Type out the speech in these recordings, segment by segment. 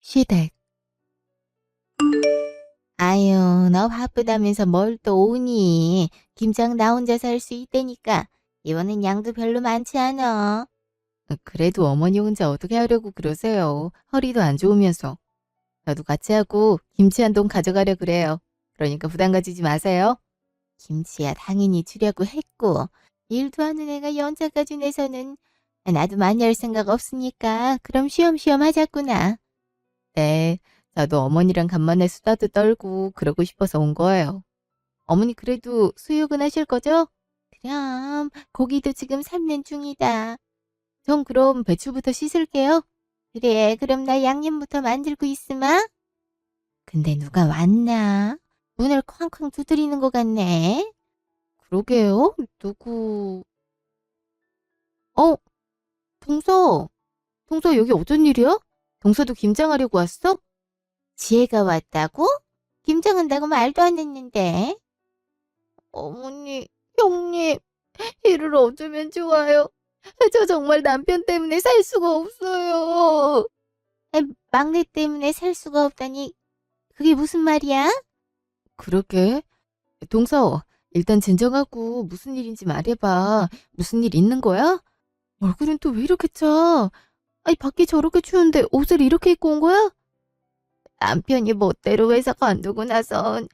시댁. 아유, 너 바쁘다면서 뭘 또 오니? 김장 나 혼자 살 수 있다니까. 이번엔 양도 별로 많지 않아. 그래도 어머니 혼자 어떻게 하려고 그러세요? 허리도 안 좋으면서. 저도 같이 하고 김치 한 동 가져가려 그래요. 그러니까 부담 가지지 마세요. 김치야 당연히 주려고 했고, 일도 하는 애가 연차까지 내서는 나도 많이 할 생각 없으니까 그럼 쉬엄쉬엄 하자꾸나. 네, 저도 어머니랑 간만에 수다도 떨고 그러고 싶어서 온 거예요. 어머니 그래도 수육은 하실 거죠? 그럼 고기도 지금 삶는 중이다. 전 그럼 배추부터 씻을게요. 그래, 그럼 나 양념부터 만들고 있으마. 근데 누가 왔나? 문을 쾅쾅 두드리는 것 같네. 그러게요. 누구? 어, 동서. 동서 여기 어쩐 일이야? 동서도 김장하려고 왔어? 지혜가 왔다고? 김장한다고 말도 안 했는데. 어머니, 형님, 이를 어쩌면 좋아요. 저 정말 남편 때문에 살 수가 없어요. 막내 때문에 살 수가 없다니, 그게 무슨 말이야? 그러게. 동서, 일단 진정하고 무슨 일인지 말해봐. 무슨 일 있는 거야? 얼굴은 또 왜 이렇게 차? 아니, 밖이 저렇게 추운데 옷을 이렇게 입고 온 거야? 남편이 멋대로 회사 관두고 나선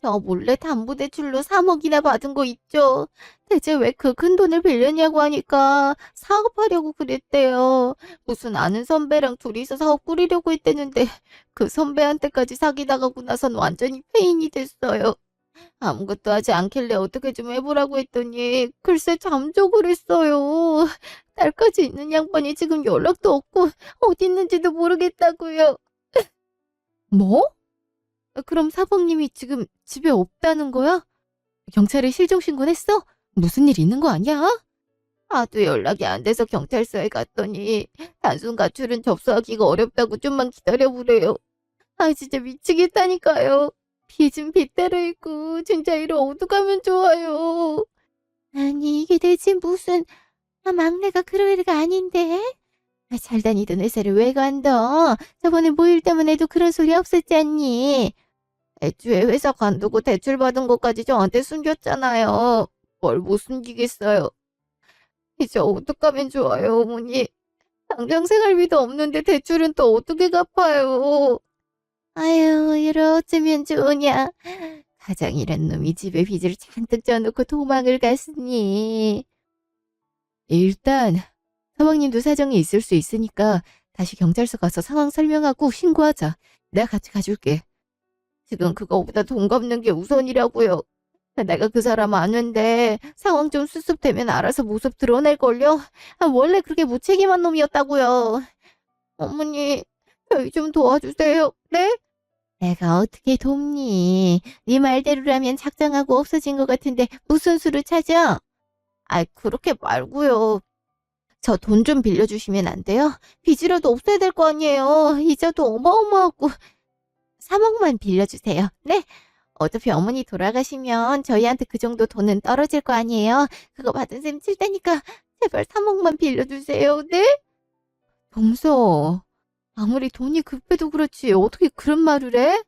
저 몰래 담보대출로 3억이나 받은 거 있죠? 대체 왜 그 큰 돈을 빌렸냐고 하니까 사업하려고 그랬대요. 무슨 아는 선배랑 둘이서 사업 꾸리려고 했대는데 그 선배한테까지 사기당하고 나선 완전히 페인이 됐어요. 아무것도 하지 않길래 어떻게 좀 해보라고 했더니 글쎄 잠적을 했어요. 딸까지 있는 양반이 지금 연락도 없고 어디 있는지도 모르겠다고요. 뭐? 그럼 사범님이 지금 집에 없다는 거야? 경찰에 실종 신고했어? 무슨 일 있는 거 아니야? 하도 연락이 안 돼서 경찰서에 갔더니 단순 가출은 접수하기가 어렵다고 좀만 기다려보래요. 아 진짜 미치겠다니까요. 빚은 빚대로 있고 진짜 이를 어떡하면 좋아요. 아니 이게 대체 무슨, 막내가 그럴 애가 아닌데? 잘 다니던 회사를 왜 관둬? 저번에 모일 때문에도 그런 소리 없었잖니. 애초에 회사 관두고 대출받은 것까지 저한테 숨겼잖아요. 뭘 못 숨기겠어요. 이제 어떡하면 좋아요, 어머니. 당장 생활비도 없는데 대출은 또 어떻게 갚아요. 아유, 이를 어쩌면 좋으냐. 가장이란 놈이 집에 빚을 잔뜩 져놓고 도망을 갔으니. 일단 서방님도 사정이 있을 수 있으니까 다시 경찰서 가서 상황 설명하고 신고하자. 내가 같이 가줄게. 지금 그거보다 돈 갚는 게 우선이라고요. 내가 그 사람 아는데 상황 좀 수습되면 알아서 모습 드러낼걸요? 원래 그렇게 무책임한 놈이었다고요. 어머니, 저희 좀 도와주세요. 네? 내가 어떻게 돕니? 네 말대로라면 작정하고 없어진 것 같은데 무슨 수를 찾아? 그렇게 말고요. 저 돈 좀 빌려주시면 안 돼요? 빚이라도 없어야 될 거 아니에요. 이자도 어마어마하고. 3억만 빌려주세요. 네? 어차피 어머니 돌아가시면 저희한테 그 정도 돈은 떨어질 거 아니에요. 그거 받은 셈 칠 테니까 제발 3억만 빌려주세요. 네? 동서, 아무리 돈이 급해도 그렇지 어떻게 그런 말을 해?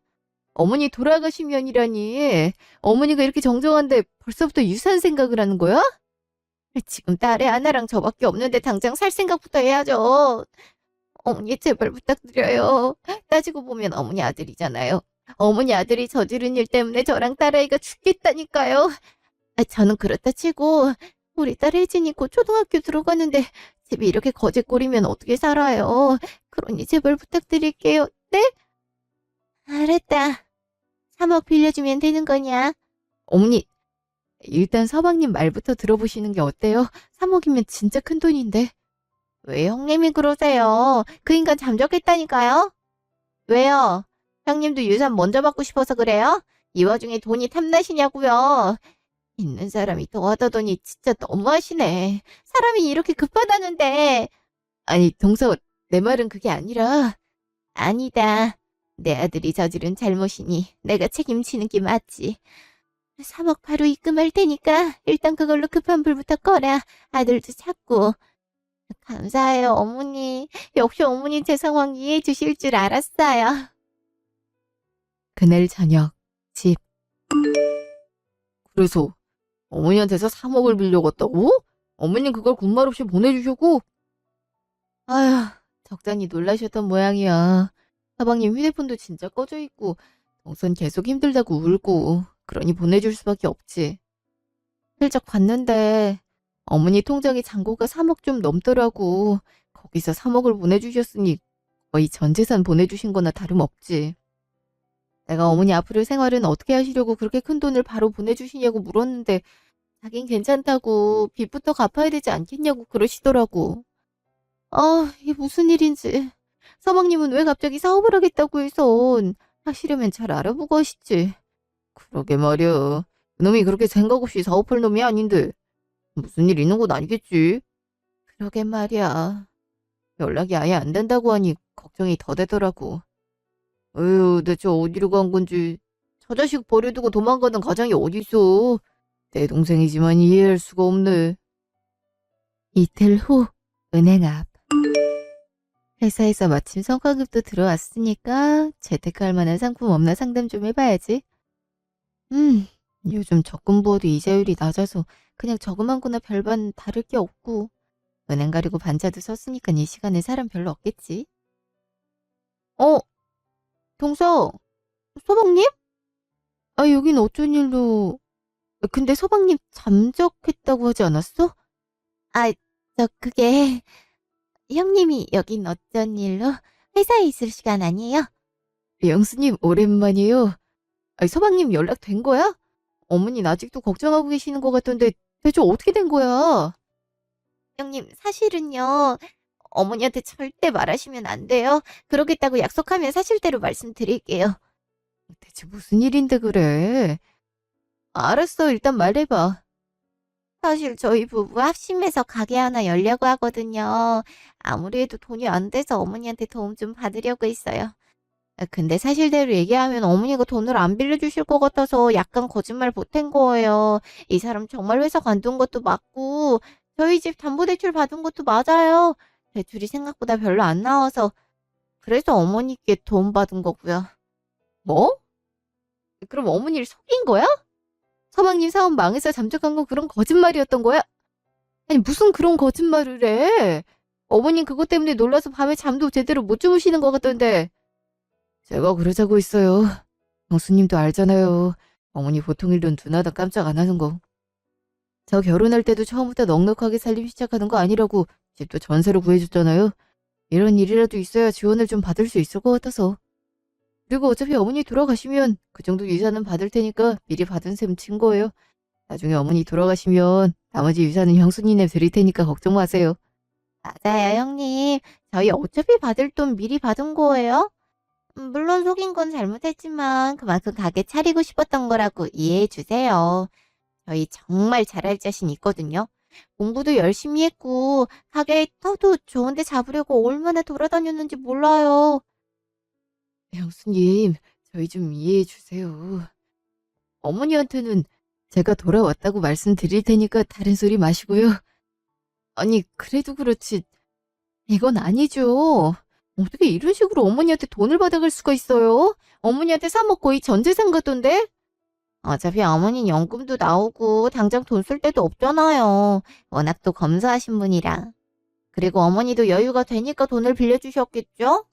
어머니 돌아가시면이라니. 어머니가 이렇게 정정한데 벌써부터 유산 생각을 하는 거야? 지금 딸애 하나랑 저밖에 없는데 당장 살 생각부터 해야죠. 어머니 제발 부탁드려요. 따지고 보면 어머니 아들이잖아요. 어머니 아들이 저지른 일 때문에 저랑 딸아이가 죽겠다니까요. 저는 그렇다 치고 우리 딸 혜진이 곧 초등학교 들어가는데 집이 이렇게 거제꼴이면 어떻게 살아요. 그러니 제발 부탁드릴게요. 네? 알았다. 3억 빌려주면 되는 거냐? 어머니, 일단 서방님 말부터 들어보시는 게 어때요? 3억이면 진짜 큰 돈인데. 왜 형님이 그러세요? 그 인간 잠적했다니까요? 왜요? 형님도 유산 먼저 받고 싶어서 그래요? 이 와중에 돈이 탐나시냐고요? 있는 사람이 더하다더니 진짜 너무하시네. 사람이 이렇게 급하다는데. 아니, 동서, 내 말은 그게 아니라. 아니다. 내 아들이 저지른 잘못이니 내가 책임지는 게 맞지. 3억 바로 입금할 테니까 일단 그걸로 급한 불부터 꺼라. 아들도 찾고. 감사해요, 어머니. 역시 어머니 제 상황 이해해 주실 줄 알았어요. 그날 저녁, 집. 그래서 어머니한테서 3억을 빌려갔다고? 어머님 그걸 군말 없이 보내주셨고? 아휴, 적잖이 놀라셨던 모양이야. 사방님 휴대폰도 진짜 꺼져 있고, 동선 계속 힘들다고 울고, 그러니 보내줄 수밖에 없지. 슬쩍 봤는데, 어머니 통장에 잔고가 3억 좀 넘더라고. 거기서 3억을 보내주셨으니 거의 전 재산 보내주신 거나 다름없지. 내가 어머니 앞으로 생활은 어떻게 하시려고 그렇게 큰 돈을 바로 보내주시냐고 물었는데, 자긴 괜찮다고 빚부터 갚아야 되지 않겠냐고 그러시더라고. 아, 이게 무슨 일인지. 서방님은 왜 갑자기 사업을 하겠다고 해서 하시려면 잘 알아보고 하시지. 그러게 말이야. 그놈이 그렇게 생각 없이 사업할 놈이 아닌데 무슨 일 있는 건 아니겠지. 그러게 말이야. 연락이 아예 안 된다고 하니 걱정이 더 되더라고. 에휴, 대체 어디로 간 건지. 저 자식 버려두고 도망가는 가장이 어딨어. 내 동생이지만 이해할 수가 없네. 이틀 후, 은행 앞. 회사에서 마침 성과급도 들어왔으니까 재테크할 만한 상품 없나 상담 좀 해봐야지. 음, 요즘 적금 부어도 이자율이 낮아서 그냥 저금한 거나 별반 다를 게 없고 은행 가려고 반자도 썼으니까 이 시간에 사람 별로 없겠지. 어, 동서, 서방님? 아, 여긴 어쩐 일로. 근데 서방님 잠적했다고 하지 않았어? 아, 그게 형님이 여긴 어쩐 일로 회사에 있을 시간 아니에요? 영수님 오랜만이에요. 아니, 서방님 연락 된 거야? 어머니는 아직도 걱정하고 계시는 것 같던데 대체 어떻게 된 거야? 형님 사실은요. 어머니한테 절대 말하시면 안 돼요. 그러겠다고 약속하면 사실대로 말씀드릴게요. 대체 무슨 일인데 그래? 알았어, 일단 말해봐. 사실 저희 부부 합심해서 가게 하나 열려고 하거든요. 아무리 해도 돈이 안 돼서 어머니한테 도움 좀 받으려고 했어요. 근데 사실대로 얘기하면 어머니가 돈을 안 빌려주실 것 같아서 약간 거짓말 보탠 거예요. 이 사람 정말 회사 관둔 것도 맞고 저희 집 담보대출 받은 것도 맞아요. 대출이 생각보다 별로 안 나와서 그래서 어머니께 도움 받은 거고요. 뭐? 그럼 어머니를 속인 거야? 서방님 사업 망해서 잠적한 건 그런 거짓말이었던 거야? 아니 무슨 그런 거짓말을 해? 어머님 그것 때문에 놀라서 밤에 잠도 제대로 못 주무시는 것 같던데. 제가 그러자고 있어요. 형수님도 알잖아요. 어머니 보통 일은 두나다 깜짝 안 하는 거. 저 결혼할 때도 처음부터 넉넉하게 살림 시작하는 거 아니라고 집도 전세로 구해줬잖아요. 이런 일이라도 있어야 지원을 좀 받을 수 있을 것 같아서. 그리고 어차피 어머니 돌아가시면 그 정도 유산은 받을 테니까 미리 받은 셈 친 거예요. 나중에 어머니 돌아가시면 나머지 유산은 형수님네 드릴 테니까 걱정 마세요. 맞아요, 형님. 저희 어차피 받을 돈 미리 받은 거예요. 물론 속인 건 잘못했지만 그만큼 가게 차리고 싶었던 거라고 이해해 주세요. 저희 정말 잘할 자신 있거든요. 공부도 열심히 했고 가게 터도 좋은 데 잡으려고 얼마나 돌아다녔는지 몰라요. 형수님, 저희 좀 이해해 주세요. 어머니한테는 제가 돌아왔다고 말씀드릴 테니까 다른 소리 마시고요. 아니, 그래도 그렇지. 이건 아니죠. 어떻게 이런 식으로 어머니한테 돈을 받아갈 수가 있어요? 어머니한테 3억 거의 전 재산 같던데? 어차피 어머니는 연금도 나오고 당장 돈 쓸 데도 없잖아요. 워낙 또 검소하신 분이라. 그리고 어머니도 여유가 되니까 돈을 빌려주셨겠죠?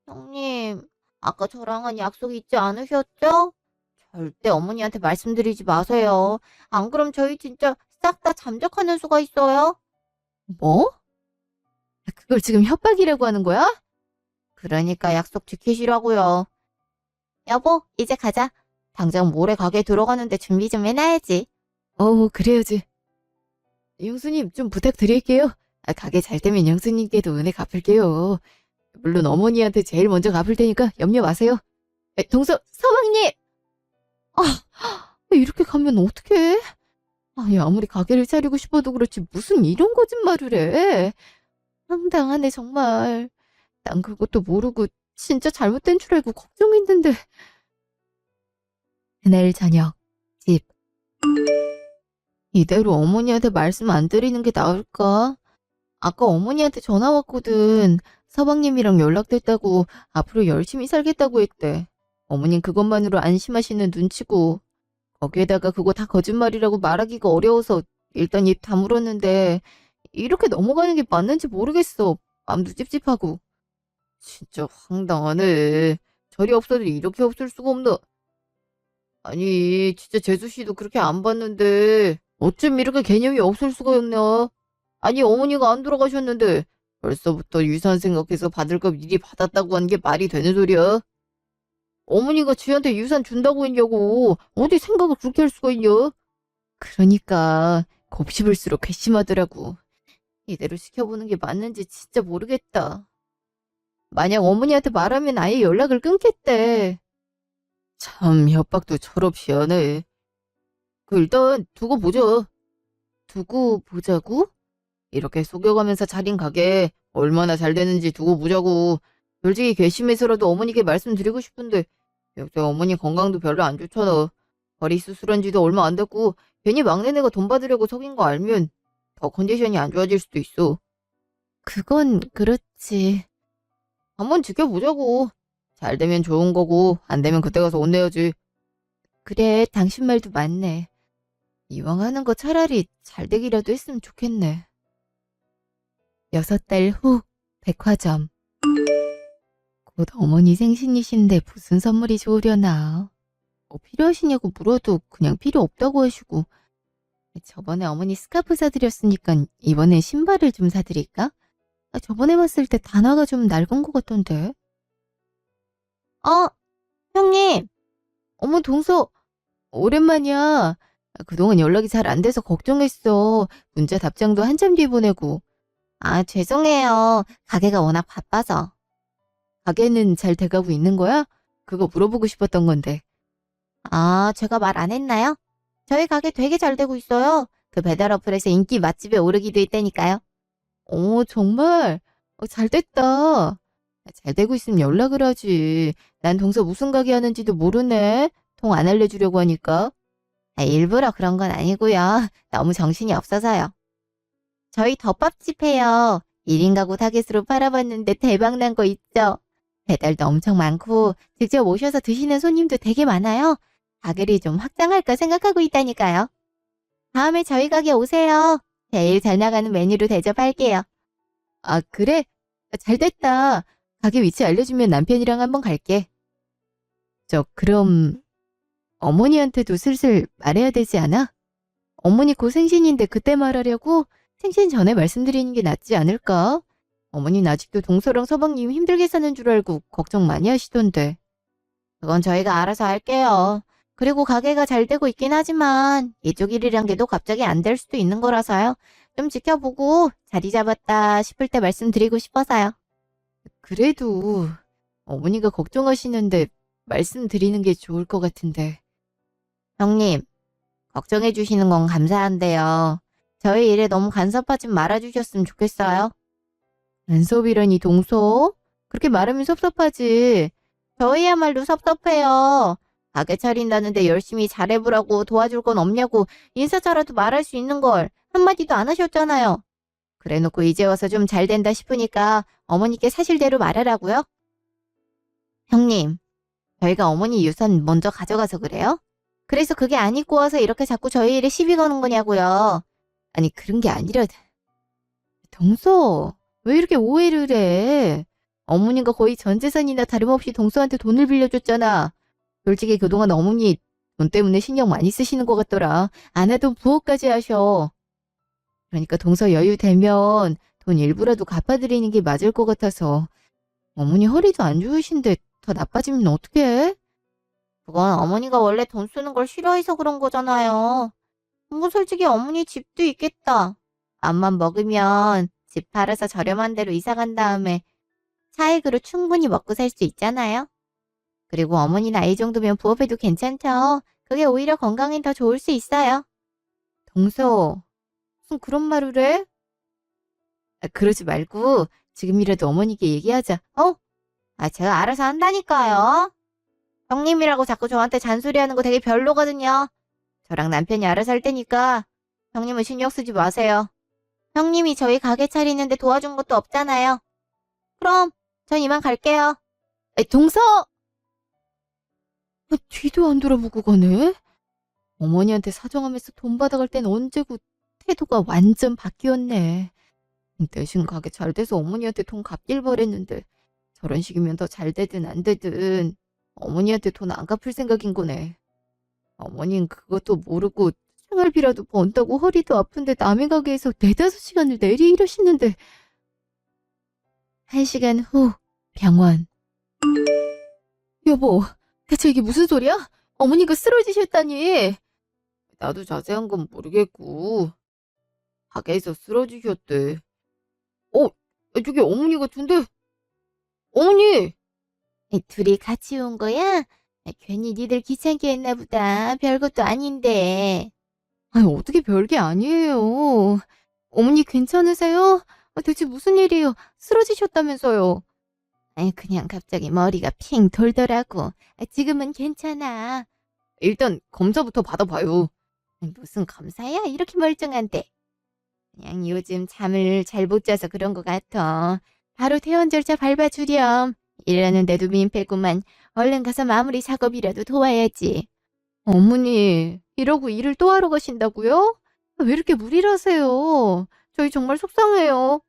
형님, 아까 저랑 한 약속 잊지 않으셨죠? 절대 어머니한테 말씀드리지 마세요. 안 그럼 저희 진짜 싹 다 잠적하는 수가 있어요. 뭐? 그걸 지금 협박이라고 하는 거야? 그러니까 약속 지키시라고요. 여보, 이제 가자. 당장 모레 가게 들어가는데 준비 좀 해놔야지. 그래야지. 형수님, 좀 부탁드릴게요. 가게 잘 되면 형수님께도 은혜 갚을게요. 물론 어머니한테 제일 먼저 갚을 테니까 염려 마세요. 서방님! 아, 이렇게 가면 어떡해? 아니, 아무리 가게를 차리고 싶어도 그렇지 무슨 이런 거짓말을 해. 황당하네, 정말. 난 그것도 모르고 진짜 잘못된 줄 알고 걱정했는데. 그날 저녁, 집. 이대로 어머니한테 말씀 안 드리는 게 나을까? 아까 어머니한테 전화 왔거든. 서방님이랑 연락됐다고 앞으로 열심히 살겠다고 했대. 어머님 그것만으로 안심하시는 눈치고 거기에다가 그거 다 거짓말이라고 말하기가 어려워서 일단 입 다물었는데 이렇게 넘어가는 게 맞는지 모르겠어. 마음도 찝찝하고. 진짜 황당하네. 절이 없어도 이렇게 없을 수가 없나. 아니 진짜 재수씨도 그렇게 안 봤는데 어쩜 이렇게 개념이 없을 수가 있나. 아니 어머니가 안 돌아가셨는데 벌써부터 유산 생각해서 받을 거 미리 받았다고 하는 게 말이 되는 소리야? 어머니가 지한테 유산 준다고 했냐고. 어디 생각을 그렇게 할 수가 있냐? 그러니까 곱씹을수록 괘씸하더라고. 이대로 시켜보는 게 맞는지 진짜 모르겠다. 만약 어머니한테 말하면 아예 연락을 끊겠대. 참 협박도 철없이 하네. 일단 두고 보자. 두고 보자고? 이렇게 속여가면서 차린 가게 얼마나 잘 되는지 두고 보자고. 솔직히 괘씸해서라도 어머니께 말씀드리고 싶은데 요새 어머니 건강도 별로 안 좋잖아. 허리 수술한 지도 얼마 안 됐고 괜히 막내네가 돈 받으려고 속인 거 알면 더 컨디션이 안 좋아질 수도 있어. 그건 그렇지. 한번 지켜보자고. 잘 되면 좋은 거고 안 되면 그때 가서 혼내야지. 그래, 당신 말도 맞네. 이왕 하는 거 차라리 잘 되기라도 했으면 좋겠네. 6달 후 백화점. 곧 어머니 생신이신데 무슨 선물이 좋으려나. 뭐 필요하시냐고 물어도 그냥 필요 없다고 하시고. 저번에 어머니 스카프 사드렸으니까 이번엔 신발을 좀 사드릴까? 저번에 봤을 때 단화가 좀 낡은 것 같던데. 형님. 어머, 동서. 오랜만이야. 그동안 연락이 잘 안 돼서 걱정했어. 문자 답장도 한참 뒤에 보내고. 죄송해요. 가게가 워낙 바빠서. 가게는 잘 돼가고 있는 거야? 그거 물어보고 싶었던 건데. 제가 말 안 했나요? 저희 가게 되게 잘 되고 있어요. 그 배달 어플에서 인기 맛집에 오르기도 했다니까요. 정말? 잘 됐다. 잘 되고 있으면 연락을 하지. 난 동서 무슨 가게 하는지도 모르네. 통 안 알려주려고 하니까. 일부러 그런 건 아니고요. 너무 정신이 없어서요. 저희 덮밥집 해요. 1인 가구 타겟으로 팔아봤는데 대박 난 거 있죠? 배달도 엄청 많고 직접 오셔서 드시는 손님도 되게 많아요. 가게를 좀 확장할까 생각하고 있다니까요. 다음에 저희 가게 오세요. 제일 잘 나가는 메뉴로 대접할게요. 그래? 잘 됐다. 가게 위치 알려주면 남편이랑 한번 갈게. 그럼 어머니한테도 슬슬 말해야 되지 않아? 어머니 곧 생신인데 그때 말하려고? 생신 전에 말씀드리는 게 낫지 않을까? 어머니는 아직도 동서랑 서방님 힘들게 사는 줄 알고 걱정 많이 하시던데. 그건 저희가 알아서 할게요. 그리고 가게가 잘 되고 있긴 하지만 이쪽 일이란 게 또 갑자기 안 될 수도 있는 거라서요. 좀 지켜보고 자리 잡았다 싶을 때 말씀드리고 싶어서요. 그래도 어머니가 걱정하시는데 말씀드리는 게 좋을 것 같은데. 형님, 걱정해 주시는 건 감사한데요. 저희 일에 너무 간섭하지 말아주셨으면 좋겠어요. 간섭이라니 동서? 그렇게 말하면 섭섭하지. 저희야말로 섭섭해요. 가게 차린다는데 열심히 잘해보라고 도와줄 건 없냐고 인사자라도 말할 수 있는 걸 한마디도 안 하셨잖아요. 그래놓고 이제 와서 좀 잘 된다 싶으니까 어머니께 사실대로 말하라고요? 형님, 저희가 어머니 유산 먼저 가져가서 그래요? 그래서 그게 안 입고 와서 이렇게 자꾸 저희 일에 시비 거는 거냐고요. 아니 그런 게 아니라. 동서, 왜 이렇게 오해를 해? 어머니가 거의 전 재산이나 다름없이 동서한테 돈을 빌려줬잖아. 솔직히 그동안 어머니 돈 때문에 신경 많이 쓰시는 것 같더라. 안 하던 부업까지 하셔. 그러니까 동서 여유 되면 돈 일부라도 갚아드리는 게 맞을 것 같아서. 어머니 허리도 안 좋으신데 더 나빠지면 어떡해? 그건 어머니가 원래 돈 쓰는 걸 싫어해서 그런 거잖아요. 뭐 솔직히 어머니 집도 있겠다. 맘만 먹으면 집 팔아서 저렴한 데로 이사 간 다음에 차액으로 충분히 먹고 살 수 있잖아요. 그리고 어머니 나이 정도면 부업해도 괜찮죠. 그게 오히려 건강엔 더 좋을 수 있어요. 동서, 무슨 그런 말을 해? 그러지 말고 지금이라도 어머니께 얘기하자. 제가 알아서 한다니까요. 형님이라고 자꾸 저한테 잔소리하는 거 되게 별로거든요. 저랑 남편이 알아서 할 테니까 형님은 신경 쓰지 마세요. 형님이 저희 가게 차리는데 도와준 것도 없잖아요. 그럼 전 이만 갈게요. 동서! 뒤도 안 돌아보고 가네? 어머니한테 사정하면서 돈 받아갈 땐 언제고 태도가 완전 바뀌었네. 대신 가게 잘 돼서 어머니한테 돈 갚길 바랬는데 저런 식이면 더 잘 되든 안 되든 어머니한테 돈 안 갚을 생각인 거네. 어머닌 그것도 모르고 생활비라도 번다고 허리도 아픈데 남의 가게에서 4~5시간을 내리 이러시는데. 1시간 후 병원. 여보, 대체 이게 무슨 소리야? 어머니가 쓰러지셨다니. 나도 자세한 건 모르겠고 가게에서 쓰러지셨대. 저기 어머니 같은데? 어머니! 둘이 같이 온 거야? 괜히 니들 귀찮게 했나 보다. 별것도 아닌데. 아니, 어떻게 별게 아니에요. 어머니 괜찮으세요? 대체 무슨 일이에요? 쓰러지셨다면서요. 그냥 갑자기 머리가 핑 돌더라고. 지금은 괜찮아. 일단 검사부터 받아봐요. 무슨 검사야? 이렇게 멀쩡한데. 그냥 요즘 잠을 잘 못 자서 그런 것 같아. 바로 퇴원 절차 밟아주렴. 일하는데도 민폐구만. 얼른 가서 마무리 작업이라도 도와야지. 어머니, 이러고 일을 또 하러 가신다고요? 왜 이렇게 무리를 하세요? 저희 정말 속상해요.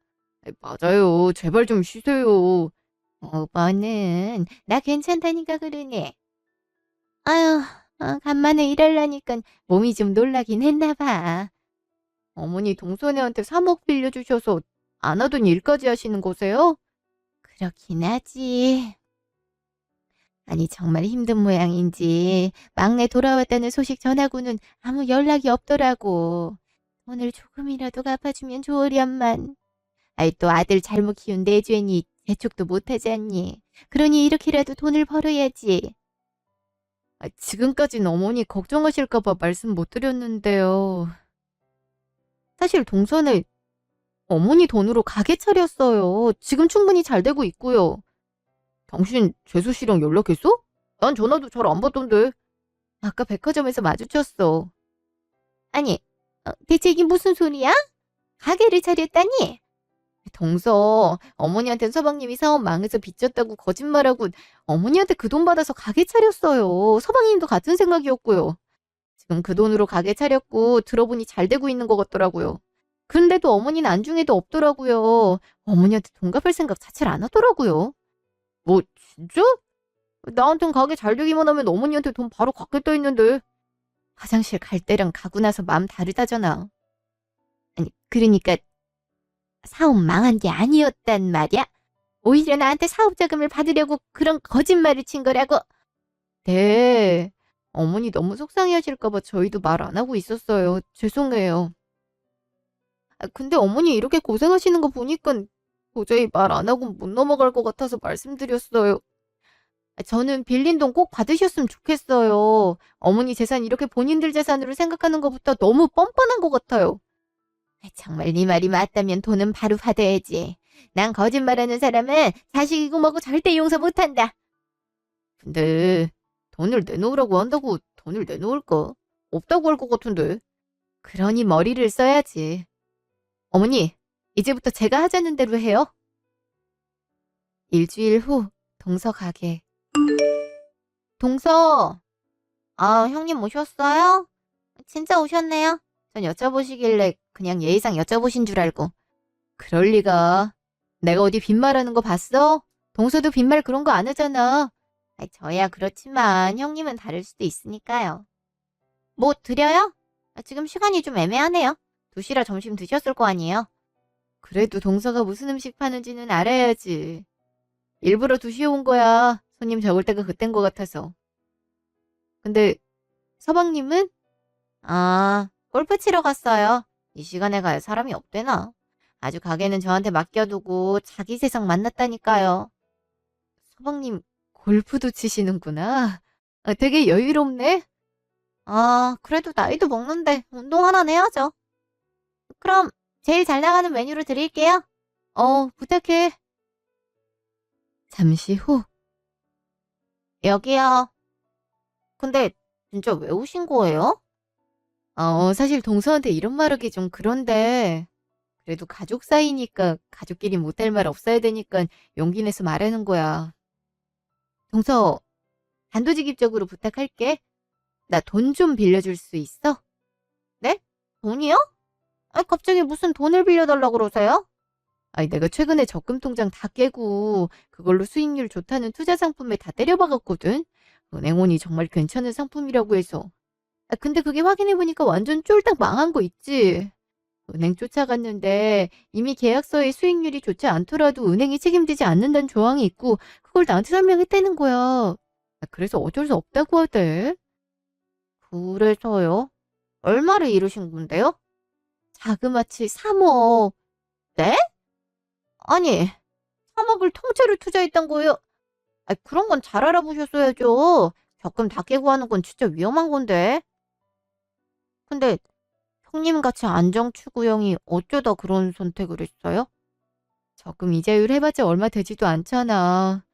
맞아요. 제발 좀 쉬세요. 오빠는 나 괜찮다니까 그러네. 아유, 간만에 일하려니까 몸이 좀 놀라긴 했나 봐. 어머니 동선애한테 3억 빌려주셔서 안 하던 일까지 하시는 거세요? 그렇긴 하지. 아니 정말 힘든 모양인지 막내 돌아왔다는 소식 전하고는 아무 연락이 없더라고. 돈을 조금이라도 갚아주면 좋으련만. 또 아들 잘못 키운 내죄니 재촉도 못하잖니. 그러니 이렇게라도 돈을 벌어야지. 지금까진 어머니 걱정하실까 봐 말씀 못 드렸는데요. 사실 동선에 어머니 돈으로 가게 차렸어요. 지금 충분히 잘 되고 있고요. 당신 재수 씨랑 연락했어? 난 전화도 잘 안 받던데. 아까 백화점에서 마주쳤어. 아니, 대체 이게 무슨 소리야? 가게를 차렸다니? 동서, 어머니한텐 서방님이 사업 망해서 빚졌다고 거짓말하고 어머니한테 그 돈 받아서 가게 차렸어요. 서방님도 같은 생각이었고요. 지금 그 돈으로 가게 차렸고 들어보니 잘 되고 있는 것 같더라고요. 그런데도 어머니는 안중에도 없더라고요. 어머니한테 돈 갚을 생각 자체를 안 하더라고요. 뭐 진짜? 나한텐 가게 잘 되기만 하면 어머니한테 돈 바로 갚겠다 했는데. 화장실 갈 때랑 가고 나서 마음 다르다잖아. 아니 그러니까 사업 망한 게 아니었단 말이야? 오히려 나한테 사업 자금을 받으려고 그런 거짓말을 친 거라고? 네. 어머니 너무 속상해 하실까 봐 저희도 말 안 하고 있었어요. 죄송해요. 근데 어머니 이렇게 고생하시는 거 보니까 도저히 말 안 하고 못 넘어갈 것 같아서 말씀드렸어요. 저는 빌린 돈 꼭 받으셨으면 좋겠어요. 어머니 재산 이렇게 본인들 재산으로 생각하는 것부터 너무 뻔뻔한 것 같아요. 정말 네 말이 맞다면 돈은 바로 받아야지. 난 거짓말하는 사람은 자식이고 뭐고 절대 용서 못한다. 근데 돈을 내놓으라고 한다고 돈을 내놓을까? 없다고 할 것 같은데. 그러니 머리를 써야지. 어머니, 이제부터 제가 하자는 대로 해요. 일주일 후 동서 가게. 동서, 형님 오셨어요? 진짜 오셨네요. 전 여쭤보시길래 그냥 예의상 여쭤보신 줄 알고. 그럴 리가. 내가 어디 빈말하는 거 봤어? 동서도 빈말 그런 거 안 하잖아. 저야 그렇지만 형님은 다를 수도 있으니까요. 뭐 드려요? 지금 시간이 좀 애매하네요. 2시라 점심 드셨을 거 아니에요? 그래도 동서가 무슨 음식 파는지는 알아야지. 일부러 2시에 온 거야. 손님 적을 때가 그땐 거 같아서. 근데 서방님은? 골프 치러 갔어요. 이 시간에 가야 사람이 없대나? 아주 가게는 저한테 맡겨두고 자기 세상 만났다니까요. 서방님 골프도 치시는구나. 되게 여유롭네. 그래도 나이도 먹는데 운동 하나는 해야죠. 그럼 제일 잘 나가는 메뉴로 드릴게요. 부탁해. 잠시 후. 여기요. 근데 진짜 왜 오신 거예요? 사실 동서한테 이런 말하기 좀 그런데 그래도 가족 사이니까 가족끼리 못할 말 없어야 되니까 용기 내서 말하는 거야. 동서, 단도직입적으로 부탁할게. 나 돈 좀 빌려줄 수 있어? 네? 돈이요? 아, 갑자기 무슨 돈을 빌려달라고 그러세요? 아니, 내가 최근에 적금 통장 다 깨고 그걸로 수익률 좋다는 투자 상품에 다 때려박았거든. 은행원이 정말 괜찮은 상품이라고 해서. 아, 근데 그게 확인해보니까 완전 쫄딱 망한 거 있지. 은행 쫓아갔는데 이미 계약서에 수익률이 좋지 않더라도 은행이 책임지지 않는다는 조항이 있고 그걸 나한테 설명했다는 거야. 아, 그래서 어쩔 수 없다고 하대. 그래서요? 얼마를 잃으신 건데요? 자그마치 3억. 네? 아니, 3억을 통째로 투자했던 거예요? 아, 그런 건 잘 알아보셨어야죠. 적금 다 깨고 하는 건 진짜 위험한 건데. 근데 형님같이 안정 추구형이 어쩌다 그런 선택을 했어요? 적금 이자율 해봤자 얼마 되지도 않잖아.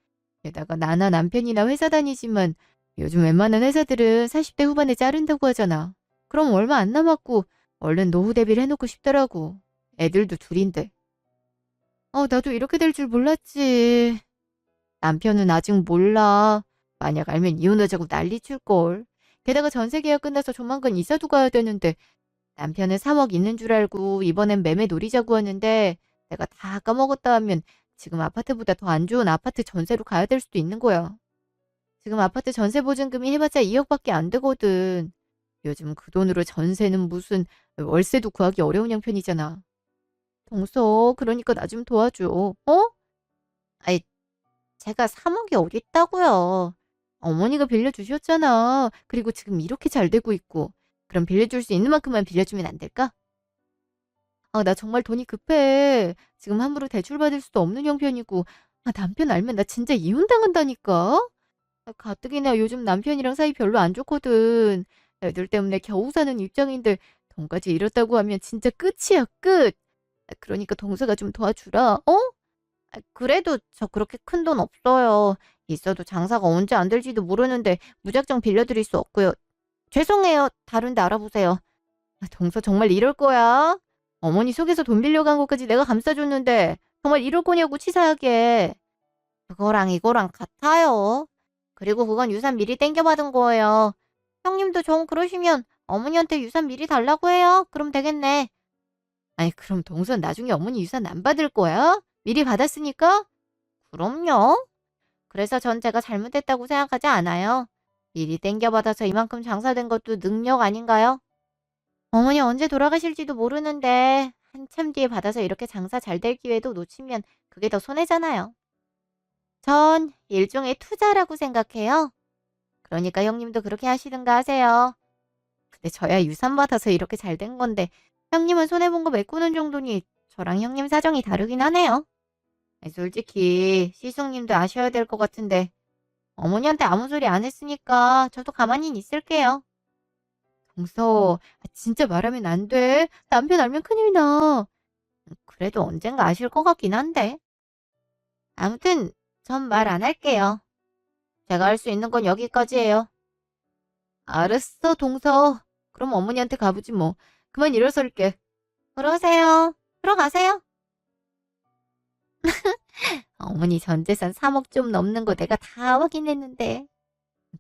게다가 나나 남편이나 회사 다니지만 요즘 웬만한 회사들은 40대 후반에 자른다고 하잖아. 그럼 얼마 안 남았고 얼른 노후 대비를 해놓고 싶더라고. 애들도 둘인데. 나도 이렇게 될 줄 몰랐지. 남편은 아직 몰라. 만약 알면 이혼하자고 난리 칠걸. 게다가 전세 계약 끝나서 조만간 이사도 가야 되는데 남편은 3억 있는 줄 알고 이번엔 매매 노리자고 하는데 내가 다 까먹었다 하면 지금 아파트보다 더 안 좋은 아파트 전세로 가야 될 수도 있는 거야. 지금 아파트 전세 보증금이 해봤자 2억밖에 안 되거든. 요즘 그 돈으로 전세는 무슨 월세도 구하기 어려운 형편이잖아. 동서, 그러니까 나 좀 도와줘. 어? 아이, 제가 3억이 어디 있다고요. 어머니가 빌려주셨잖아. 그리고 지금 이렇게 잘 되고 있고. 그럼 빌려줄 수 있는 만큼만 빌려주면 안 될까? 아, 나 정말 돈이 급해. 지금 함부로 대출받을 수도 없는 형편이고. 아, 남편 알면 나 진짜 이혼당한다니까? 아, 가뜩이나 요즘 남편이랑 사이 별로 안 좋거든. 애들 때문에 겨우 사는 입장인데 돈까지 잃었다고 하면 진짜 끝이야, 끝. 아, 그러니까 동서가 좀 도와주라, 어? 아, 그래도 저 그렇게 큰 돈 없어요. 있어도 장사가 언제 안 될지도 모르는데 무작정 빌려드릴 수 없고요. 죄송해요. 다른 데 알아보세요. 아, 동서 정말 이럴 거야? 어머니 속에서 돈 빌려간 것까지 내가 감싸줬는데 정말 이럴 거냐고 치사하게. 그거랑 이거랑 같아요. 그리고 그건 유산 미리 땡겨받은 거예요. 형님도 정 그러시면 어머니한테 유산 미리 달라고 해요. 그럼 되겠네. 아니, 그럼 동선 나중에 어머니 유산 안 받을 거야? 미리 받았으니까? 그럼요. 그래서 전 제가 잘못했다고 생각하지 않아요. 미리 땡겨받아서 이만큼 장사된 것도 능력 아닌가요? 어머니 언제 돌아가실지도 모르는데 한참 뒤에 받아서 이렇게 장사 잘 될 기회도 놓치면 그게 더 손해잖아요. 전 일종의 투자라고 생각해요. 그러니까 형님도 그렇게 하시든가 하세요. 근데 저야 유산 받아서 이렇게 잘 된 건데 형님은 손해본 거 메꾸는 정도니 저랑 형님 사정이 다르긴 하네요. 솔직히 시숙님도 아셔야 될 것 같은데 어머니한테 아무 소리 안 했으니까 저도 가만히 있을게요. 동서, 진짜 말하면 안 돼. 남편 알면 큰일 나. 그래도 언젠가 아실 것 같긴 한데. 아무튼 전 말 안 할게요. 제가 할 수 있는 건 여기까지예요. 알았어, 동서. 그럼 어머니한테 가보지 뭐. 그만 일어설게. 그러세요. 들어가세요. 어머니 전 재산 3억 좀 넘는 거 내가 다 확인했는데.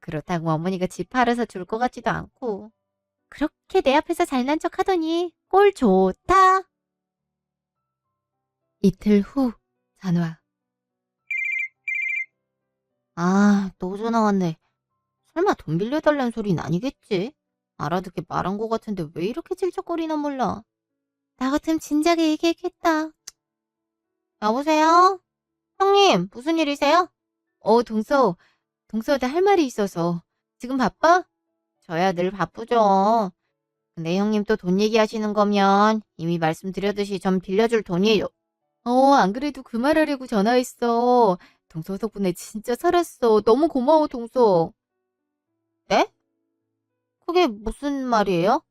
그렇다고 어머니가 집 팔아서 줄 것 같지도 않고. 그렇게 내 앞에서 잘난 척 하더니 꼴 좋다. 이틀 후 전화. 아, 또 전화 왔네. 설마 돈 빌려달라는 소린 아니겠지? 알아듣게 말한 것 같은데 왜 이렇게 질척거리나 몰라. 나 같으면 진작에 얘기했겠다. 여보세요? 형님, 무슨 일이세요? 동서한테 할 말이 있어서. 지금 바빠? 저야 늘 바쁘죠. 근데 형님 또 돈 얘기하시는 거면 이미 말씀드렸듯이 전 빌려줄 돈이에요. 안 그래도 그 말하려고 전화했어. 동서 덕분에 진짜 살았어. 너무 고마워, 동서. 네? 그게 무슨 말이에요?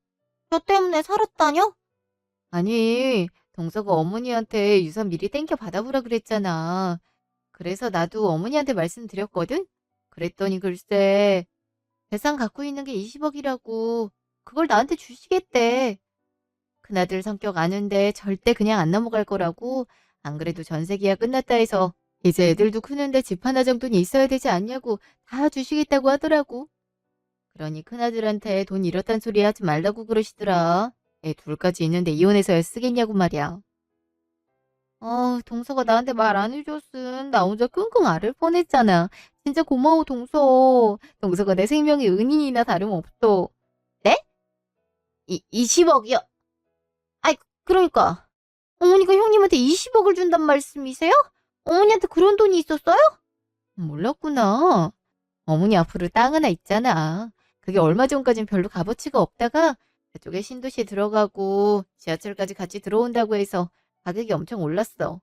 저 때문에 살았다뇨? 아니, 동서가 어머니한테 유산 미리 땡겨 받아보라 그랬잖아. 그래서 나도 어머니한테 말씀드렸거든? 그랬더니 글쎄, 재산 갖고 있는 게 20억이라고 그걸 나한테 주시겠대. 큰아들 성격 아는데 절대 그냥 안 넘어갈 거라고. 안 그래도 전세 계약 끝났다 해서 이제 애들도 크는데 집 하나 정도는 있어야 되지 않냐고 다 주시겠다고 하더라고. 그러니 큰아들한테 돈 잃었단 소리 하지 말라고 그러시더라. 애 둘까지 있는데 이혼해서야 쓰겠냐고 말이야. 동서가 나한테 말 안 해줬음. 나 혼자 끙끙 앓을 뻔했잖아. 진짜 고마워, 동서. 동서가 내 생명의 은인이나 다름없어. 네? 20억이요? 아이, 그러니까. 어머니가 형님한테 20억을 준단 말씀이세요? 어머니한테 그런 돈이 있었어요? 몰랐구나. 어머니 앞으로 땅 하나 있잖아. 그게 얼마 전까진 별로 값어치가 없다가 그쪽에 신도시 들어가고 지하철까지 같이 들어온다고 해서 가격이 엄청 올랐어.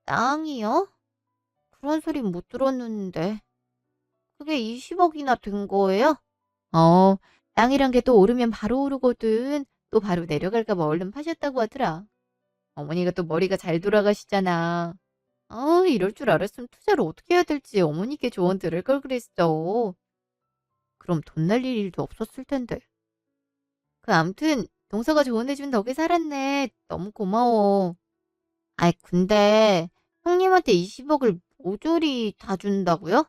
땅이요? 그런 소린 못 들었는데. 그게 20억이나 된 거예요? 어, 땅이란 게 또 오르면 바로 오르거든. 또 바로 내려갈까 봐 얼른 파셨다고 하더라. 어머니가 또 머리가 잘 돌아가시잖아. 이럴 줄 알았으면 투자를 어떻게 해야 될지 어머니께 조언 들을 걸 그랬어. 그럼 돈 날릴 일도 없었을 텐데. 암튼 동서가 조언해준 덕에 살았네. 너무 고마워. 아이, 근데 형님한테 20억을 모조리 다 준다고요?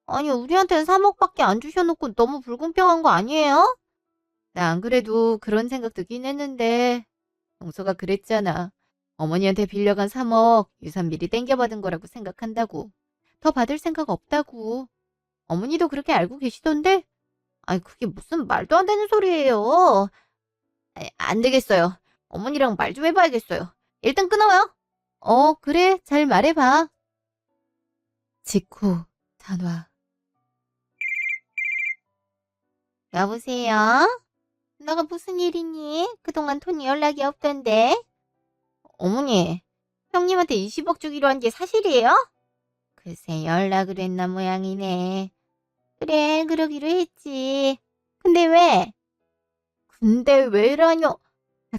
아니, 우리한테는 3억밖에 안 주셔놓고 너무 불공평한 거 아니에요? 나 안 그래도 그런 생각 들긴 했는데 동서가 그랬잖아. 어머니한테 빌려간 3억 유산 미리 땡겨받은 거라고 생각한다고. 더 받을 생각 없다고. 어머니도 그렇게 알고 계시던데? 아이, 그게 무슨 말도 안 되는 소리예요. 아이, 안 되겠어요. 어머니랑 말 좀 해봐야겠어요. 일단 끊어요. 그래. 잘 말해봐. 직후 전화. 여보세요? 너가 무슨 일이니? 그동안 톤이 연락이 없던데. 어머니, 형님한테 20억 주기로 한 게 사실이에요? 글쎄, 연락을 했나 모양이네. 그래, 그러기로 했지. 근데 왜? 근데 왜라뇨?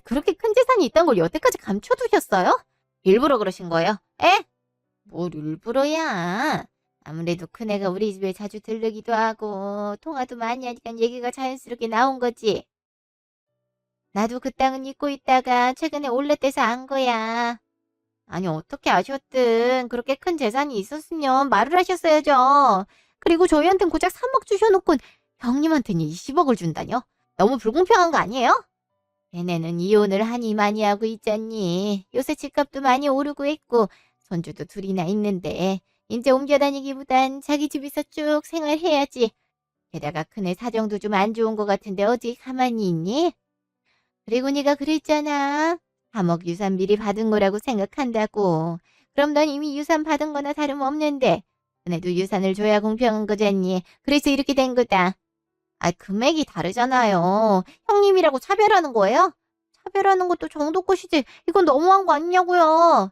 그렇게 큰 재산이 있다는 걸 여태까지 감춰두셨어요? 일부러 그러신 거예요? 에? 뭘 일부러야? 아무래도 큰애가 우리 집에 자주 들르기도 하고 통화도 많이 하니까 얘기가 자연스럽게 나온 거지. 나도 그 땅은 잊고 있다가 최근에 올레떼서 안 거야. 아니, 어떻게 아셨든 그렇게 큰 재산이 있었으면 말을 하셨어야죠. 그리고 저희한텐 고작 3억 주셔놓고 형님한테는 20억을 준다뇨? 너무 불공평한 거 아니에요? 걔네는 이혼을 하니 많이 하고 있잖니. 요새 집값도 많이 오르고 있고 손주도 둘이나 있는데 이제 옮겨 다니기보단 자기 집에서 쭉 생활해야지. 게다가 큰애 사정도 좀 안 좋은 것 같은데 어디 가만히 있니? 그리고 네가 그랬잖아. 3억 유산 미리 받은 거라고 생각한다고. 그럼 넌 이미 유산 받은 거나 다름없는데 큰애도 유산을 줘야 공평한 거잖니. 그래서 이렇게 된 거다. 금액이 다르잖아요. 형님이라고 차별하는 거예요? 차별하는 것도 정도 것이지. 이건 너무한 거 아니냐고요.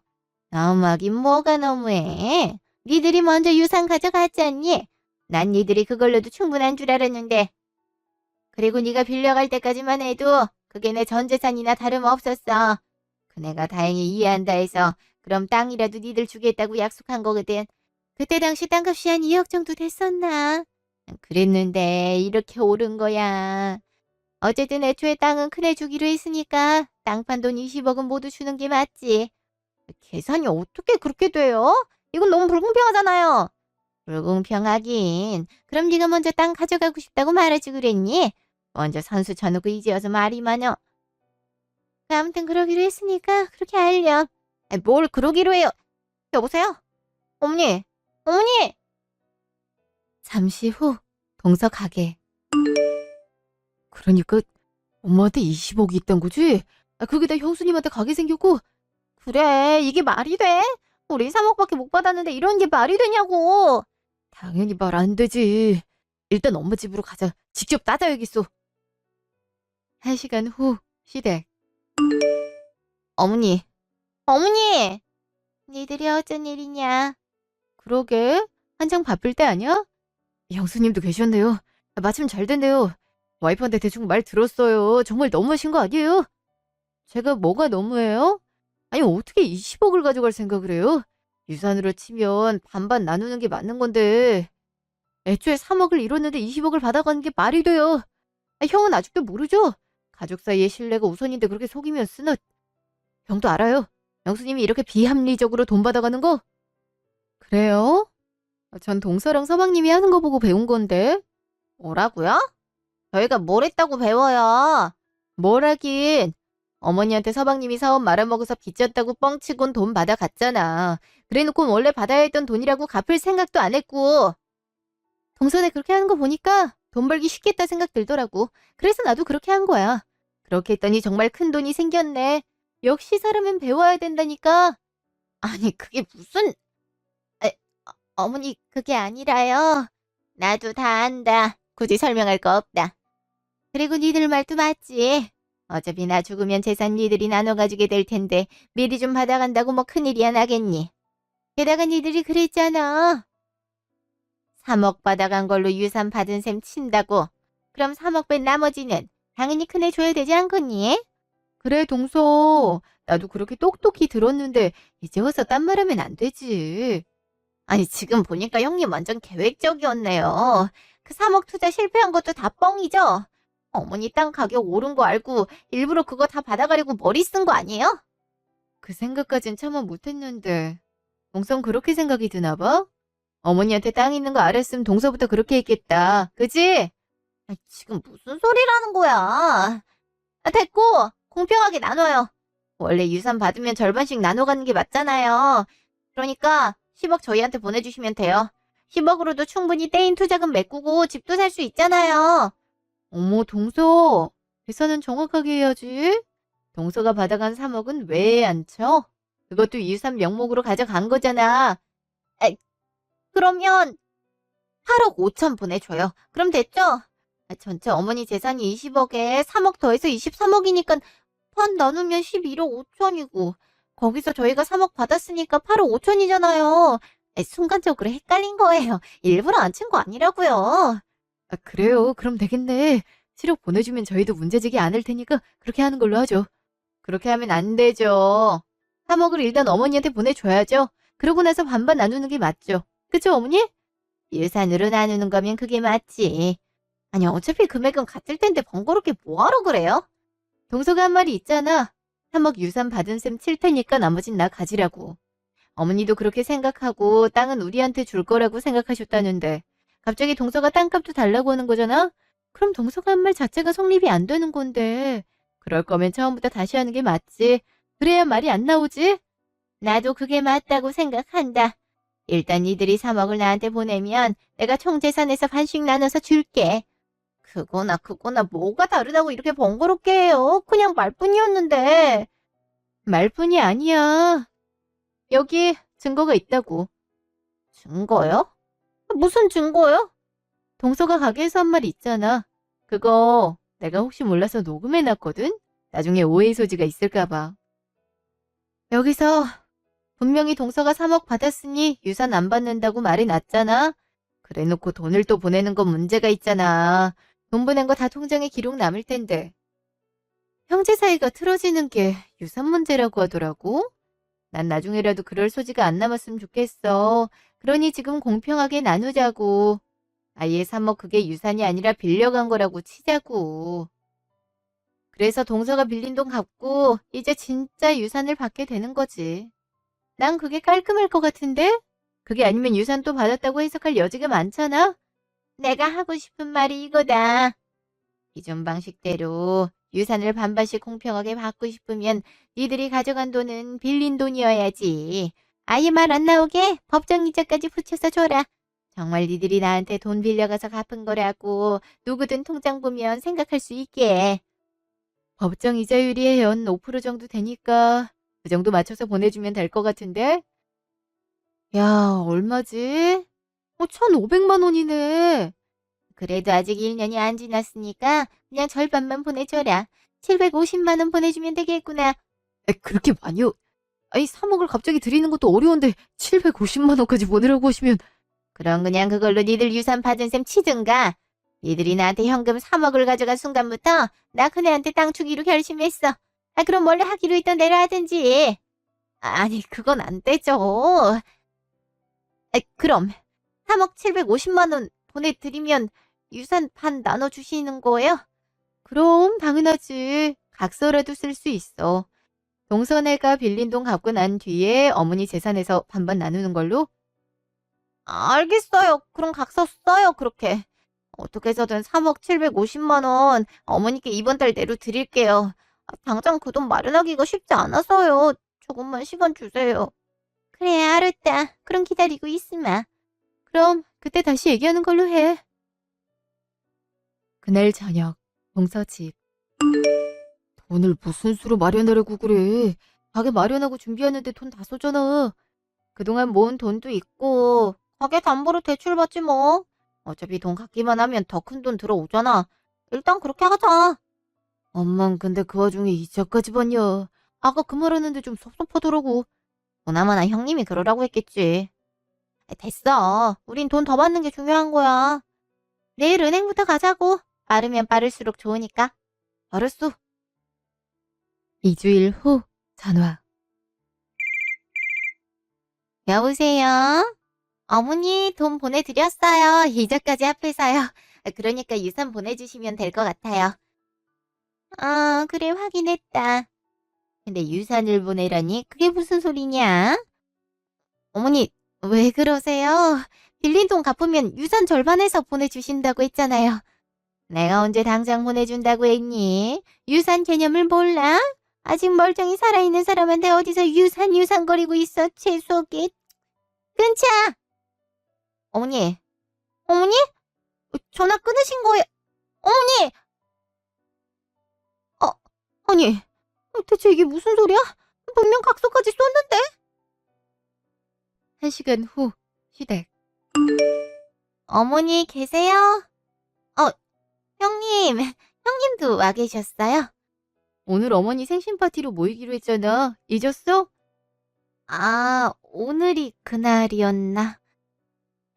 너무하긴 뭐가 너무해. 니들이 먼저 유산 가져갔잖니. 난 니들이 그걸로도 충분한 줄 알았는데. 그리고 네가 빌려갈 때까지만 해도 그게 내 전 재산이나 다름없었어. 그네가 다행히 이해한다 해서 그럼 땅이라도 니들 주겠다고 약속한 거거든. 그때 당시 땅값이 한 2억 정도 됐었나? 그랬는데 이렇게 오른 거야. 어쨌든 애초에 땅은 큰애 주기로 했으니까 땅판 돈 20억은 모두 주는 게 맞지. 계산이 어떻게 그렇게 돼요? 이건 너무 불공평하잖아요. 불공평하긴. 그럼 네가 먼저 땅 가져가고 싶다고 말하지 그랬니? 먼저 선수 쳐놓고 이제 와서 말이 많어. 아무튼 그러기로 했으니까 그렇게 하렴. 뭘 그러기로 해요. 여보세요? 어머니, 어머니! 잠시 후 동서 가게. 그러니까 엄마한테 20억이 있단 거지? 그게 다 형수님한테 가게 생겼고. 그래, 이게 말이 돼? 우리 3억밖에 못 받았는데 이런 게 말이 되냐고. 당연히 말 안 되지. 일단 엄마 집으로 가자. 직접 따져야겠어. 1시간 후 시댁. 어머니, 어머니! 니들이 어쩐 일이냐? 그러게, 한창 바쁠 때 아니야? 형수님도 계셨네요. 마침 잘 됐네요. 와이프한테 대충 말 들었어요. 정말 너무하신 거 아니에요? 제가 뭐가 너무해요? 아니, 어떻게 20억을 가져갈 생각을 해요? 유산으로 치면 반반 나누는 게 맞는 건데. 애초에 3억을 잃었는데 20억을 받아가는 게 말이 돼요. 형은 아직도 모르죠? 가족 사이의 신뢰가 우선인데 그렇게 속이면 쓰나. 형도 알아요. 영수님이 이렇게 비합리적으로 돈 받아가는 거? 그래요? 전 동서랑 서방님이 하는 거 보고 배운 건데. 뭐라고요? 저희가 뭘 했다고 배워요? 뭘 하긴. 어머니한테 서방님이 사업 말아먹어서 빚졌다고 뻥치곤 돈 받아갔잖아. 그래놓고 원래 받아야 했던 돈이라고 갚을 생각도 안 했고. 동선에 그렇게 하는 거 보니까 돈 벌기 쉽겠다 생각 들더라고. 그래서 나도 그렇게 한 거야. 그렇게 했더니 정말 큰 돈이 생겼네. 역시 사람은 배워야 된다니까. 아니 그게 무슨... 에, 어머니 그게 아니라요. 나도 다 안다. 굳이 설명할 거 없다. 그리고 니들 말도 맞지. 어차피 나 죽으면 재산 니들이 나눠 가지게 될 텐데 미리 좀 받아간다고 뭐 큰일이야 나겠니. 게다가 니들이 그랬잖아. 3억 받아간 걸로 유산 받은 셈 친다고. 그럼 3억 뺀 나머지는 당연히 큰애 줘야 되지 않겠니? 그래 동서. 나도 그렇게 똑똑히 들었는데 이제 와서 딴 말하면 안 되지. 아니 지금 보니까 형님 완전 계획적이었네요. 그 3억 투자 실패한 것도 다 뻥이죠? 어머니 땅 가격 오른 거 알고 일부러 그거 다 받아가려고 머리 쓴 거 아니에요? 그 생각까진 차마 못했는데. 동선 그렇게 생각이 드나 봐? 어머니한테 땅 있는 거 알았으면 동서부터 그렇게 했겠다. 그지? 지금 무슨 소리라는 거야? 됐고 공평하게 나눠요. 원래 유산 받으면 절반씩 나눠 가는 게 맞잖아요. 그러니까 10억 저희한테 보내주시면 돼요. 10억으로도 충분히 떼인 투자금 메꾸고 집도 살 수 있잖아요. 어머 동서. 계산은 정확하게 해야지. 동서가 받아간 3억은 왜 안 쳐? 그것도 유산 명목으로 가져간 거잖아. 그러면 8억 5천 보내줘요. 그럼 됐죠? 전체 어머니 재산이 20억에 3억 더해서 23억이니까 반 나누면 11억 5천이고 거기서 저희가 3억 받았으니까 8억 5천이잖아요. 순간적으로 헷갈린 거예요. 일부러 안 친 거 아니라고요. 그래요. 그럼 되겠네. 7억 보내주면 저희도 문제제기 안 할 테니까 그렇게 하는 걸로 하죠. 그렇게 하면 안 되죠. 3억을 일단 어머니한테 보내줘야죠. 그러고 나서 반반 나누는 게 맞죠. 그쵸 어머니? 유산으로 나누는 거면 그게 맞지. 아니 어차피 금액은 같을 텐데 번거롭게 뭐하러 그래요? 동서가 한 말이 있잖아. 3억 유산 받은 셈 칠 테니까 나머진 나 가지라고. 어머니도 그렇게 생각하고 땅은 우리한테 줄 거라고 생각하셨다는데 갑자기 동서가 땅값도 달라고 하는 거잖아? 그럼 동서가 한 말 자체가 성립이 안 되는 건데. 그럴 거면 처음부터 다시 하는 게 맞지. 그래야 말이 안 나오지? 나도 그게 맞다고 생각한다. 일단 니들이 3억을 나한테 보내면 내가 총 재산에서 반씩 나눠서 줄게. 그거나 뭐가 다르다고 이렇게 번거롭게 해요. 그냥 말뿐이었는데. 말뿐이 아니야. 여기 증거가 있다고. 증거요? 무슨 증거요? 동서가 가게에서 한 말 있잖아. 그거 내가 혹시 몰라서 녹음해놨거든? 나중에 오해의 소지가 있을까 봐. 여기서 분명히 동서가 3억 받았으니 유산 안 받는다고 말해놨잖아. 그래놓고 돈을 또 보내는 건 문제가 있잖아. 돈 보낸 거 다 통장에 기록 남을 텐데. 형제 사이가 틀어지는 게 유산 문제라고 하더라고. 난 나중에라도 그럴 소지가 안 남았으면 좋겠어. 그러니 지금 공평하게 나누자고. 아예 3억 그게 유산이 아니라 빌려간 거라고 치자고. 그래서 동서가 빌린 돈 갚고 이제 진짜 유산을 받게 되는 거지. 난 그게 깔끔할 것 같은데? 그게 아니면 유산 또 받았다고 해석할 여지가 많잖아? 내가 하고 싶은 말이 이거다. 기존 방식대로 유산을 반반씩 공평하게 받고 싶으면 니들이 가져간 돈은 빌린 돈이어야지. 아예 말 안 나오게 법정이자까지 붙여서 줘라. 정말 니들이 나한테 돈 빌려가서 갚은 거라고 누구든 통장 보면 생각할 수 있게. 법정 이자율이 연 5% 정도 되니까 그 정도 맞춰서 보내주면 될 것 같은데? 야, 얼마지? 1,500만 원이네. 그래도 아직 1년이 안 지났으니까 그냥 절반만 보내줘라. 750만 원 보내주면 되겠구나. 그렇게 많이요? 아니 3억을 갑자기 드리는 것도 어려운데 750만 원까지 보내라고 하시면. 그럼 그냥 그걸로 니들 유산 받은 셈 치든가. 니들이 나한테 현금 3억을 가져간 순간부터 나 그네한테 땅 주기로 결심했어. 그럼 원래 하기로 했던 대로 하든지. 아니 그건 안 되죠. 그럼 3억 750만 원 보내드리면 유산 반 나눠주시는 거예요? 그럼 당연하지. 각서라도 쓸 수 있어. 동서네가 빌린 돈 갚고 난 뒤에 어머니 재산에서 반반 나누는 걸로? 알겠어요. 그럼 각서 써요, 그렇게. 어떻게 해서든 3억 750만 원 어머니께 이번 달 내로 드릴게요. 당장 그 돈 마련하기가 쉽지 않아서요. 조금만 시간 주세요. 그래, 알았다. 그럼 기다리고 있으마. 그럼 그때 다시 얘기하는 걸로 해. 그날 저녁, 동서 집. 돈을 무슨 수로 마련하려고 그래. 가게 마련하고 준비하는데 돈 다 쏘잖아. 그동안 모은 돈도 있고 가게 담보로 대출받지 뭐. 어차피 돈 갚기만 하면 더 큰 돈 들어오잖아. 일단 그렇게 하자. 엄만 근데 그 와중에 이자까지 받냐. 아까 그 말하는데 좀 섭섭하더라고. 보나마나 형님이 그러라고 했겠지. 됐어. 우린 돈 더 받는 게 중요한 거야. 내일 은행부터 가자고. 빠르면 빠를수록 좋으니까. 알았어. 2주일 후 전화. 여보세요? 어머니 돈 보내드렸어요. 이자까지 합해서요. 그러니까 유산 보내주시면 될 것 같아요. 그래 확인했다. 근데 유산을 보내라니 그게 무슨 소리냐? 어머니 왜 그러세요? 빌린 돈 갚으면 유산 절반에서 보내주신다고 했잖아요. 내가 언제 당장 보내준다고 했니? 유산 개념을 몰라? 아직 멀쩡히 살아있는 사람한테 어디서 유산거리고 있어, 재수없게. 끊자! 어머니, 어머니? 전화 끊으신 거예요? 어머니! 어, 아니, 대체 이게 무슨 소리야? 분명 각서까지 썼는데? 1시간 후, 시댁. 어머니 계세요? 형님, 형님도 와 계셨어요? 오늘 어머니 생신 파티로 모이기로 했잖아. 잊었어? 오늘이 그날이었나?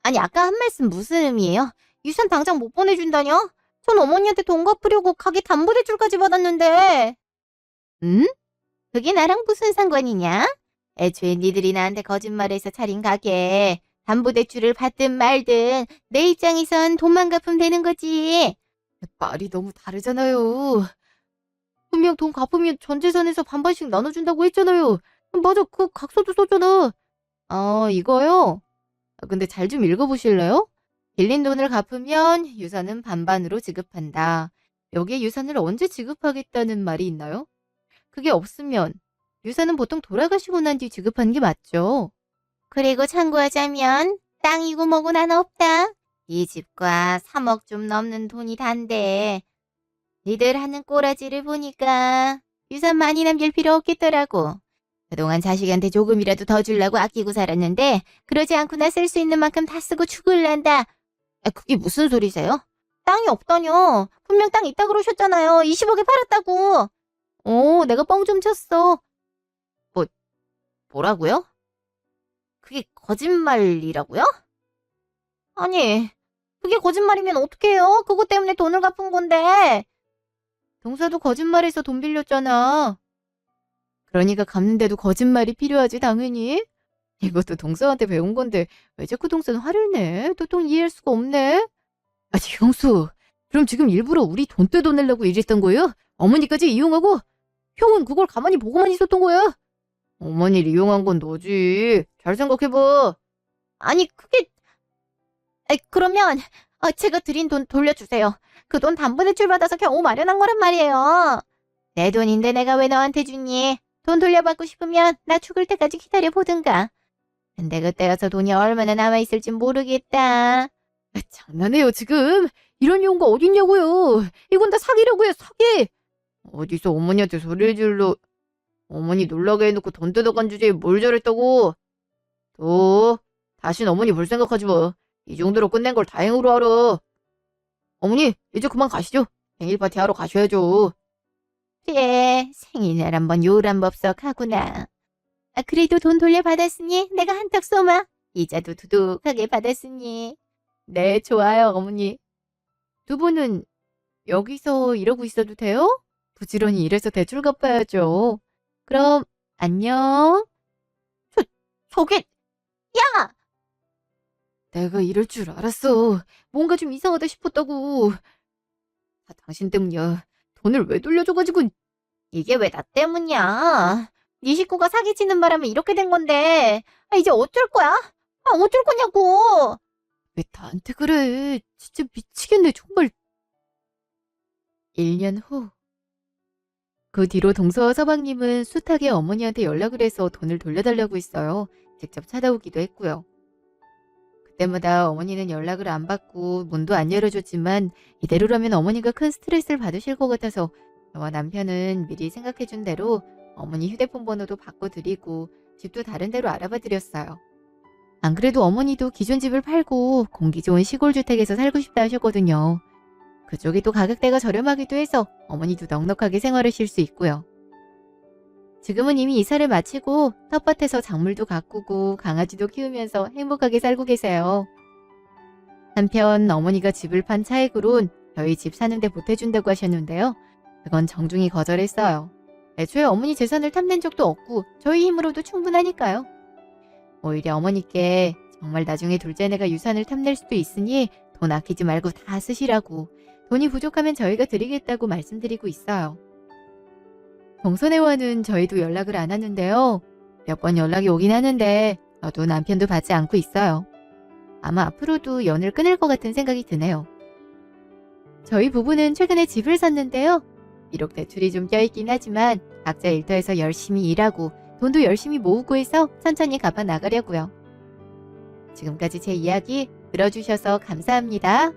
아니, 아까 한 말씀 무슨 의미예요? 유산 당장 못 보내준다뇨? 전 어머니한테 돈 갚으려고 가게 담보대출까지 받았는데. 응? 그게 나랑 무슨 상관이냐? 애초에 니들이 나한테 거짓말해서 차린 가게. 담보대출을 받든 말든 내 입장에선 돈만 갚으면 되는 거지. 말이 너무 다르잖아요. 분명 돈 갚으면 전 재산에서 반반씩 나눠준다고 했잖아요. 맞아, 그 각서도 썼잖아. 이거요? 근데 잘 좀 읽어보실래요? 빌린 돈을 갚으면 유산은 반반으로 지급한다. 여기에 유산을 언제 지급하겠다는 말이 있나요? 그게 없으면 유산은 보통 돌아가시고 난 뒤 지급하는 게 맞죠. 그리고 참고하자면 땅이고 뭐고 난 없다. 이 집과 3억 좀 넘는 돈이 단데 니들 하는 꼬라지를 보니까 유산 많이 남길 필요 없겠더라고. 그동안 자식한테 조금이라도 더 주려고 아끼고 살았는데 그러지 않고나 쓸 수 있는 만큼 다 쓰고 죽을란다. 그게 무슨 소리세요? 땅이 없다뇨. 분명 땅 있다 그러셨잖아요. 20억에 팔았다고. 내가 뻥 좀 쳤어. 뭐라고요? 그게 거짓말이라고요? 아니, 그게 거짓말이면 어떡해요? 그것 때문에 돈을 갚은 건데. 동서도 거짓말해서 돈 빌렸잖아. 그러니까 갚는데도 거짓말이 필요하지 당연히. 이것도 동서한테 배운 건데 왜 자꾸 동서는 화를 내? 도통 이해할 수가 없네. 아니 형수, 그럼 지금 일부러 우리 돈 떼어내려고 이랬던 거예요? 어머니까지 이용하고? 형은 그걸 가만히 보고만 있었던 거야? 어머니를 이용한 건 너지. 잘 생각해봐. 아니 그게... 그러면 제가 드린 돈 돌려주세요. 그 돈 담보대출 받아서 겨우 마련한 거란 말이에요. 내 돈인데 내가 왜 너한테 주니? 돈 돌려받고 싶으면 나 죽을 때까지 기다려보든가. 근데 그때 가서 돈이 얼마나 남아있을진 모르겠다. 장난해요 지금. 이런 용가 어딨냐고요. 이건 다 사기라고요, 사기. 어디서 어머니한테 소리를 질러. 어머니 놀라게 해놓고 돈 뜯어간 주제에 뭘 잘했다고. 또 다신 어머니 볼 생각하지 마. 이 정도로 끝낸 걸 다행으로 알아. 어머니 이제 그만 가시죠. 생일 파티 하러 가셔야죠. 그래, 생일날 한번 요란 법석 하구나. 그래도 돈 돌려받았으니 내가 한턱 쏘마. 이자도 두둑하게 받았으니. 네, 좋아요, 어머니. 두 분은 여기서 이러고 있어도 돼요? 부지런히 일해서 대출 갚아야죠. 그럼 안녕. 저게... 야! 내가 이럴 줄 알았어. 뭔가 좀 이상하다 싶었다고. 다 당신 때문이야. 돈을 왜 돌려줘가지고. 이게 왜 나 때문이야? 네 식구가 사기치는 바람에 이렇게 된 건데. 이제 어쩔 거야? 어쩔 거냐고. 왜 나한테 그래? 진짜 미치겠네, 정말. 1년 후. 그 뒤로 동서와 서방님은 숱하게 어머니한테 연락을 해서 돈을 돌려달라고 했어요. 직접 찾아오기도 했고요. 그때마다 어머니는 연락을 안 받고 문도 안 열어줬지만 이대로라면 어머니가 큰 스트레스를 받으실 것 같아서 저와 남편은 미리 생각해준 대로 어머니 휴대폰 번호도 바꿔드리고 집도 다른 데로 알아봐 드렸어요. 안 그래도 어머니도 기존 집을 팔고 공기 좋은 시골 주택에서 살고 싶다 하셨거든요. 그쪽이 또 가격대가 저렴하기도 해서 어머니도 넉넉하게 생활하실 수 있고요. 지금은 이미 이사를 마치고 텃밭에서 작물도 가꾸고 강아지도 키우면서 행복하게 살고 계세요. 한편 어머니가 집을 판 차액으론 저희 집 사는데 보태준다고 하셨는데요. 그건 정중히 거절했어요. 애초에 어머니 재산을 탐낸 적도 없고 저희 힘으로도 충분하니까요. 오히려 어머니께 정말 나중에 둘째네가 유산을 탐낼 수도 있으니 돈 아끼지 말고 다 쓰시라고, 돈이 부족하면 저희가 드리겠다고 말씀드리고 있어요. 동서네와는 저희도 연락을 안 하는데요. 몇 번 연락이 오긴 하는데 저도 남편도 받지 않고 있어요. 아마 앞으로도 연을 끊을 것 같은 생각이 드네요. 저희 부부는 최근에 집을 샀는데요. 비록 대출이 좀 껴있긴 하지만 각자 일터에서 열심히 일하고 돈도 열심히 모으고 해서 천천히 갚아 나가려고요. 지금까지 제 이야기 들어주셔서 감사합니다.